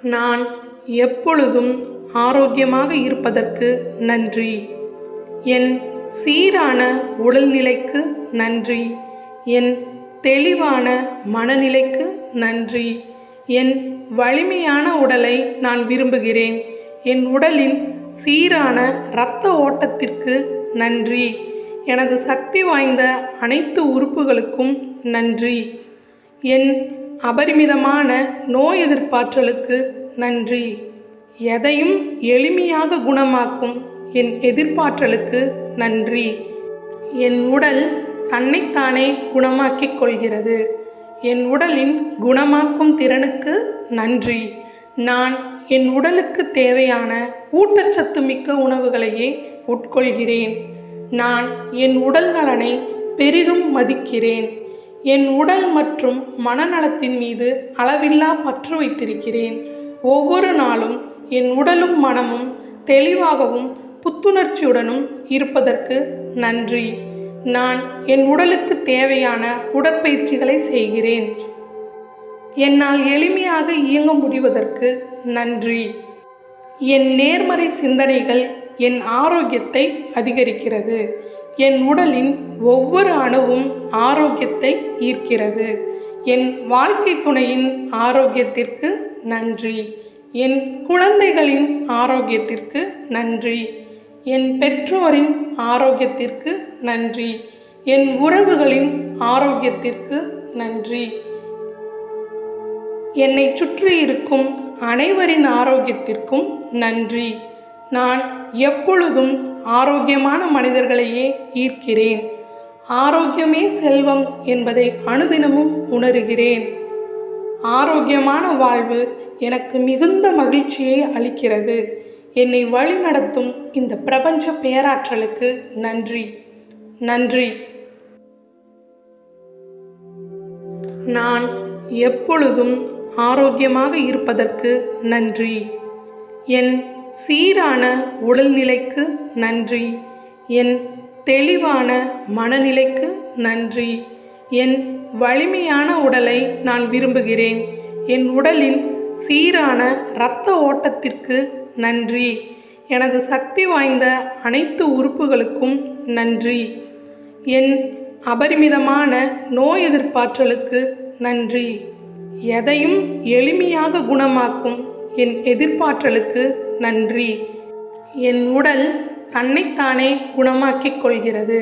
நான் எப்பொழுதும் ஆரோக்கியமாக இருப்பதற்கு நன்றி. என் சீரான உடல்நிலைக்கு நன்றி. என் தெளிவான மனநிலைக்கு நன்றி. என் வலிமையான உடலை நான் விரும்புகிறேன். என் உடலின் சீரான இரத்த ஓட்டத்திற்கு நன்றி. எனது சக்தி வாய்ந்த அனைத்து உறுப்புகளுக்கும் நன்றி. என் அபரிமிதமான நோய் எதிர்ப்பாற்றலுக்கு நன்றி. எதையும் எளிமையாக குணமாக்கும் என் எதிர்ப்பாற்றலுக்கு நன்றி. என் உடல் தன்னைத்தானே குணமாக்கிக் கொள்கிறது. என் உடலின் குணமாக்கும் திறனுக்கு நன்றி. நான் என் உடலுக்கு தேவையான ஊட்டச்சத்து மிக்க உணவுகளையே உட்கொள்கிறேன். நான் என் உடல் நலனை பெரிதும் மதிக்கிறேன். என் உடல் மற்றும் மனநலத்தின் மீது அளவில்லா பற்று வைத்திருக்கிறேன். ஒவ்வொரு நாளும் என் உடலும் மனமும் தெளிவாகவும் புத்துணர்ச்சியுடனும் இருப்பதற்கு நன்றி. நான் என் உடலுக்கு தேவையான உடற்பயிற்சிகளை செய்கிறேன். என்னால் எளிமையாக இயங்க முடிவதற்கு நன்றி. என் நேர்மறை சிந்தனைகள் என் ஆரோக்கியத்தை அதிகரிக்கிறது. என் உடலின் ஒவ்வொரு அணுவும் ஆரோக்கியத்தை ஈர்க்கிறது. என் வாழ்க்கை துணையின் ஆரோக்கியத்திற்கு நன்றி. என் குழந்தைகளின் ஆரோக்கியத்திற்கு நன்றி. என் பெற்றோரின் ஆரோக்கியத்திற்கு நன்றி. என் உறவுகளின் ஆரோக்கியத்திற்கு நன்றி. என்னை சுற்றி இருக்கும் அனைவரின் ஆரோக்கியத்திற்கும் நன்றி. நான் எப்பொழுதும் ஆரோக்கியமான மனிதர்களையே ஈர்க்கிறேன். ஆரோக்கியமே செல்வம் என்பதை அனுதினமும் உணர்கிறேன். ஆரோக்கியமான வாழ்வு எனக்கு மிகுந்த மகிழ்ச்சியை அளிக்கிறது. என்னை வழிநடத்தும் இந்த பிரபஞ்ச பேராற்றலுக்கு நன்றி. நன்றி. நான் எப்பொழுதும் ஆரோக்கியமாக இருப்பதற்கு நன்றி. என் சீரான உடல்நிலைக்கு நன்றி. என் தெளிவான மனநிலைக்கு நன்றி. என் வலிமையான உடலை நான் விரும்புகிறேன். என் உடலின் சீரான இரத்த ஓட்டத்திற்கு நன்றி. எனது சக்தி வாய்ந்த அனைத்து உறுப்புகளுக்கும் நன்றி. என் அபரிமிதமான நோய் எதிர்ப்பாற்றலுக்கு நன்றி. எதையும் எளிமையாக குணமாக்கும் என் எதிர்ப்பாற்றலுக்கு நன்றி. என் உடல் தன்னைத்தானே குணமாக்கிக் கொள்கிறது.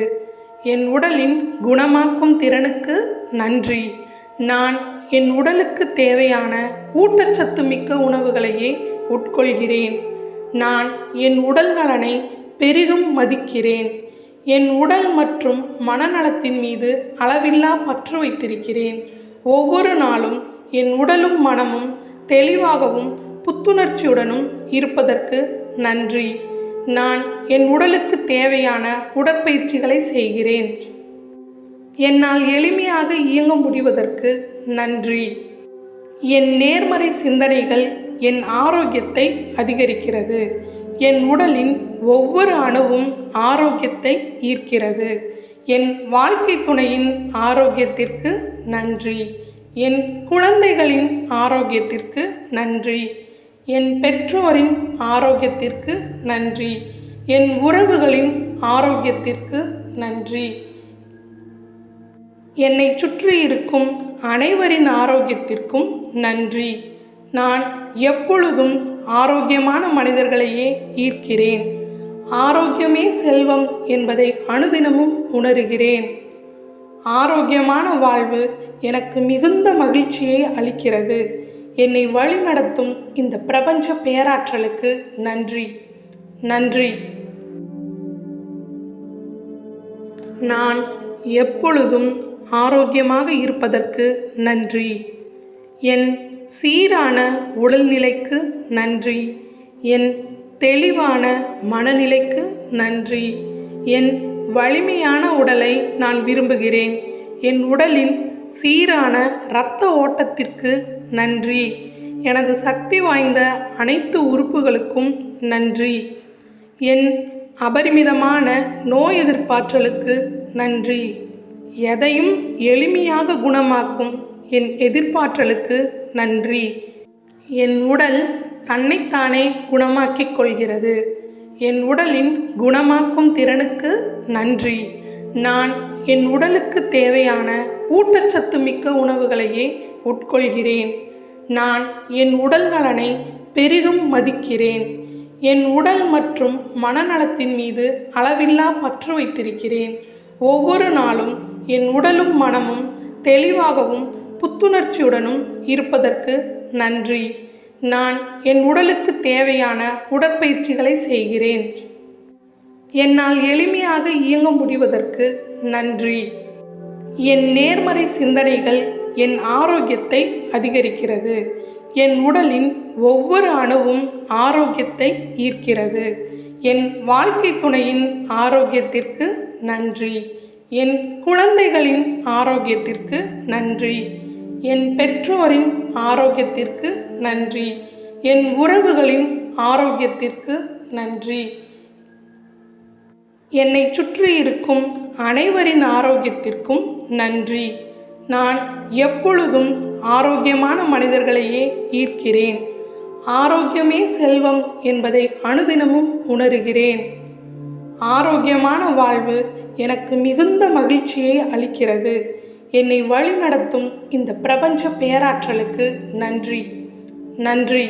என் உடலின் குணமாக்கும் திறனுக்கு நன்றி. நான் என் உடலுக்கு தேவையான ஊட்டச்சத்து மிக்க உணவுகளையே உட்கொள்கிறேன். நான் என் உடல் நலனை பெரிதும் மதிக்கிறேன். என் உடல் மற்றும் மனநலத்தின் மீது அளவில்லா பற்று வைத்திருக்கிறேன். ஒவ்வொரு நாளும் என் உடலும் மனமும் தெளிவாகவும் புத்துணர்ச்சியுடனும் இருப்பதற்கு நன்றி. நான் என் உடலுக்கு தேவையான உடற்பயிற்சிகளை செய்கிறேன். என்னால் எளிமையாக இயங்க முடிவதற்கு நன்றி. என் நேர்மறை சிந்தனைகள் என் ஆரோக்கியத்தை அதிகரிக்கிறது. என் உடலின் ஒவ்வொரு அணுவும் ஆரோக்கியத்தை ஈர்க்கிறது. என் வாழ்க்கை துணையின் ஆரோக்கியத்திற்கு நன்றி. என் குழந்தைகளின் ஆரோக்கியத்திற்கு நன்றி. என் பெற்றோரின் ஆரோக்கியத்திற்கு நன்றி. என் உறவுகளின் ஆரோக்கியத்திற்கு நன்றி. என்னை சுற்றி இருக்கும் அனைவரின் ஆரோக்கியத்திற்கும் நன்றி. நான் எப்பொழுதும் ஆரோக்கியமான மனிதர்களையே ஈர்க்கிறேன். ஆரோக்கியமே செல்வம் என்பதை அனுதினமும் உணர்கிறேன். ஆரோக்கியமான வாழ்வு எனக்கு மிகுந்த மகிழ்ச்சியை அளிக்கிறது. என்னை வழிநடத்தும் இந்த பிரபஞ்ச பேராற்றலுக்கு நன்றி. நன்றி. நான் எப்பொழுதும் ஆரோக்கியமாக இருப்பதற்கு நன்றி. என் சீரான உடல்நிலைக்கு நன்றி. என் தெளிவான மனநிலைக்கு நன்றி. என் வலிமையான உடலை நான் விரும்புகிறேன். என் உடலின் சீரான இரத்த ஓட்டத்திற்கு நன்றி. எனது சக்தி வாய்ந்த அனைத்து உறுப்புகளுக்கும் நன்றி. என் அபரிமிதமான நோய் எதிர்ப்பாற்றலுக்கு நன்றி. எதையும் எளிமையாக குணமாக்கும் என் எதிர்ப்பாற்றலுக்கு நன்றி. என் உடல் தன்னைத்தானே குணமாக்கிக் கொள்கிறது. என் உடலின் குணமாக்கும் திறனுக்கு நன்றி. நான் என் உடலுக்கு தேவையான ஊட்டச்சத்து மிக்க உணவுகளையே உட்கொள்கிறேன். நான் என் உடல் நலனை பெரிதும் மதிக்கிறேன். என் உடல் மற்றும் மனநலத்தின் மீது அளவில்லா பற்று வைத்திருக்கிறேன். ஒவ்வொரு நாளும் என் உடலும் மனமும் தெளிவாகவும் புத்துணர்ச்சியுடனும் இருப்பதற்கு நன்றி. நான் என் உடலுக்கு தேவையான உடற்பயிற்சிகளை செய்கிறேன். என்னால் எளிமையாக இயங்க முடிவதற்கு நன்றி. என் நேர்மறை சிந்தனைகள் என் ஆரோக்கியத்தை அதிகரிக்கிறது. என் உடலின் ஒவ்வொரு அணுவும் ஆரோக்கியத்தை ஈர்க்கிறது. என் வாழ்க்கை துணையின் ஆரோக்கியத்திற்கு நன்றி. என் குழந்தைகளின் ஆரோக்கியத்திற்கு நன்றி. என் பெற்றோரின் ஆரோக்கியத்திற்கு நன்றி. என் உறவுகளின் ஆரோக்கியத்திற்கு நன்றி. என்னை சுற்றி இருக்கும் அனைவரின் ஆரோக்கியத்திற்கும் நன்றி. நான் எப்பொழுதும் ஆரோக்கியமான மனிதர்களையே ஈர்க்கிறேன். ஆரோக்கியமே செல்வம் என்பதை அனுதினமும் உணர்கிறேன். ஆரோக்கியமான வாழ்வு எனக்கு மிகுந்த மகிழ்ச்சியை அளிக்கிறது. என்னை வழிநடத்தும் இந்த பிரபஞ்ச பேராற்றலுக்கு நன்றி. நன்றி.